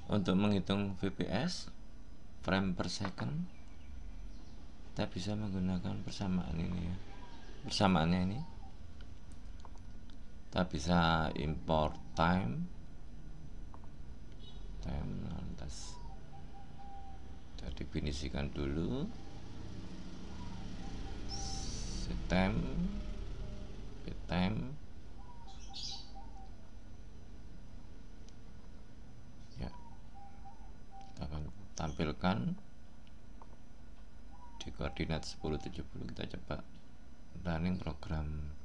Untuk menghitung fps frame per second, kita bisa menggunakan persamaan ini ya. Persamaannya ini kita bisa import time lantas kita definisikan dulu time ya. Kita akan tampilkan di koordinat 1070. Kita coba running program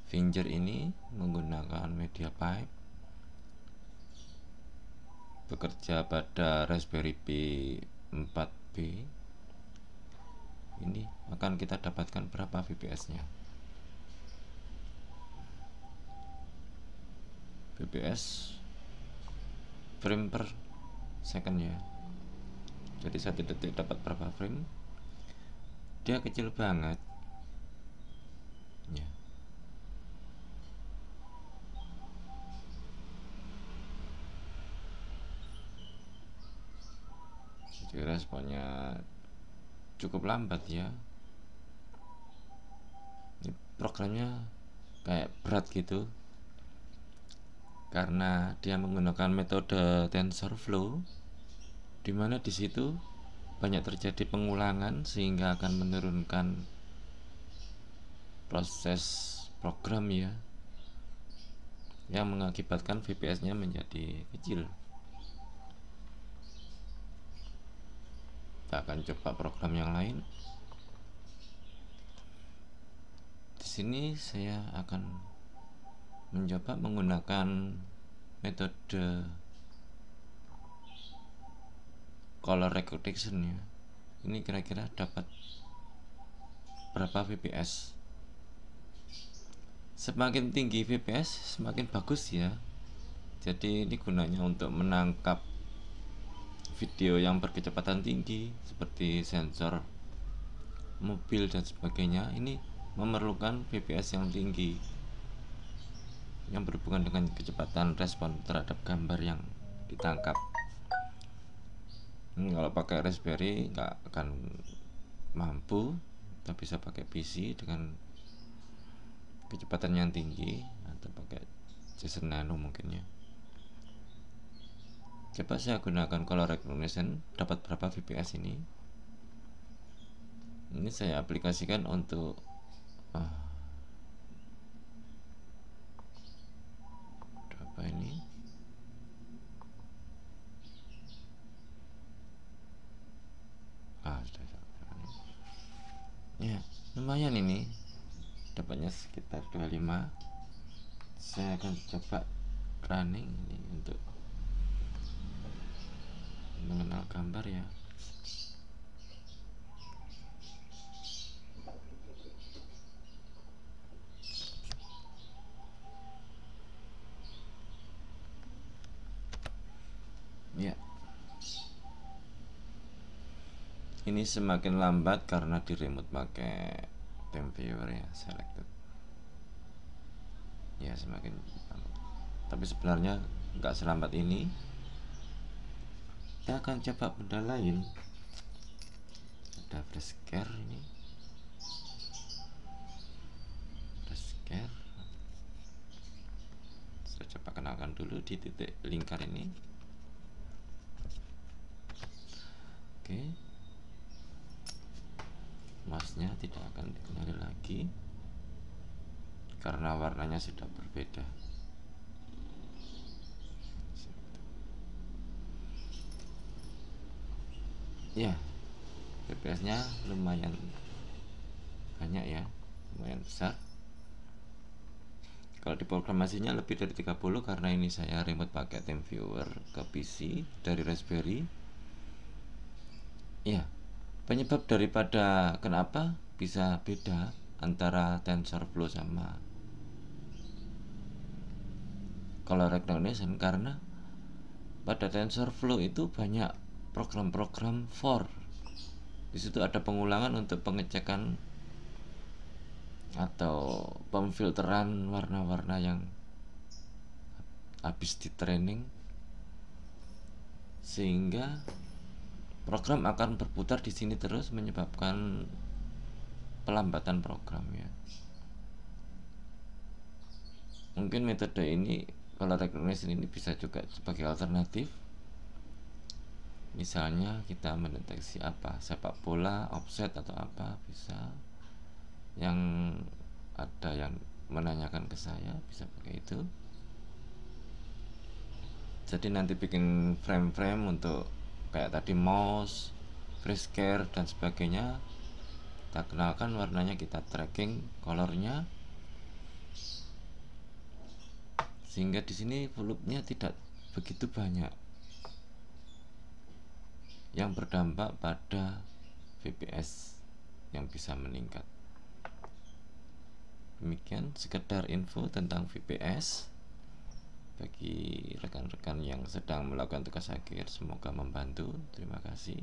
Finger ini menggunakan MediaPipe, bekerja pada Raspberry Pi 4B. Ini akan kita dapatkan berapa fps-nya. fps frame per second ya. Jadi 1 detik dapat berapa frame? Dia kecil banget ya. Jadi responnya cukup lambat ya. Ini programnya kayak berat gitu, karena dia menggunakan metode TensorFlow, dimana di situ banyak terjadi pengulangan sehingga akan menurunkan proses program ya, yang mengakibatkan fps-nya menjadi kecil. Kita akan coba program yang lain. Di sini saya akan mencoba menggunakan metode color recognition ya. Ini kira-kira dapat berapa fps. Semakin tinggi fps semakin bagus ya. Jadi ini gunanya untuk menangkap video yang berkecepatan tinggi seperti sensor mobil dan sebagainya. Ini memerlukan fps yang tinggi yang berhubungan dengan kecepatan respon terhadap gambar yang ditangkap. Kalau pakai Raspberry nggak akan mampu, kita bisa pakai PC dengan kecepatan yang tinggi atau pakai Jason Nano mungkin ya. Coba saya gunakan color recognition, dapat berapa fps ini. Ini saya aplikasikan untuk berapa ini. Ya, lumayan ini. Dapatnya sekitar 25. Saya akan coba running ini untuk mengenal gambar ya. Ya, ini semakin lambat karena di remote pakai TeamViewer ya, selected ya, semakin lambat. Tapi sebenarnya nggak selambat ini. Kita akan coba benda lain. Ada Freescale ini, Freescale. Saya coba kenalkan dulu di titik lingkar ini. Oke, mouse-nya tidak akan dikenali lagi karena warnanya sudah berbeda. Ya, fps-nya lumayan banyak ya, lumayan besar. Kalau di programasinya lebih dari 30 karena ini saya remote pakai TeamViewer ke PC dari Raspberry. Ya, penyebab daripada kenapa bisa beda antara TensorFlow sama color recognition, karena pada TensorFlow itu banyak program-program for. Di situ ada pengulangan untuk pengecekan atau pemfilteran warna-warna yang habis di training. sehingga program akan berputar di sini terus, menyebabkan pelambatan program ya. Mungkin metode ini, color recognition ini bisa juga sebagai alternatif. Misalnya kita mendeteksi apa, sepak bola, offset atau apa, bisa. Yang ada yang menanyakan ke saya bisa pakai itu. Jadi nanti bikin frame-frame untuk kayak tadi mouse, freescare dan sebagainya. Kita kenalkan warnanya, kita tracking colornya, sehingga di sini volumenya tidak begitu banyak yang berdampak pada VPS yang bisa meningkat. Demikian sekedar info tentang VPS bagi rekan-rekan yang sedang melakukan tugas akhir. Semoga membantu. Terima kasih.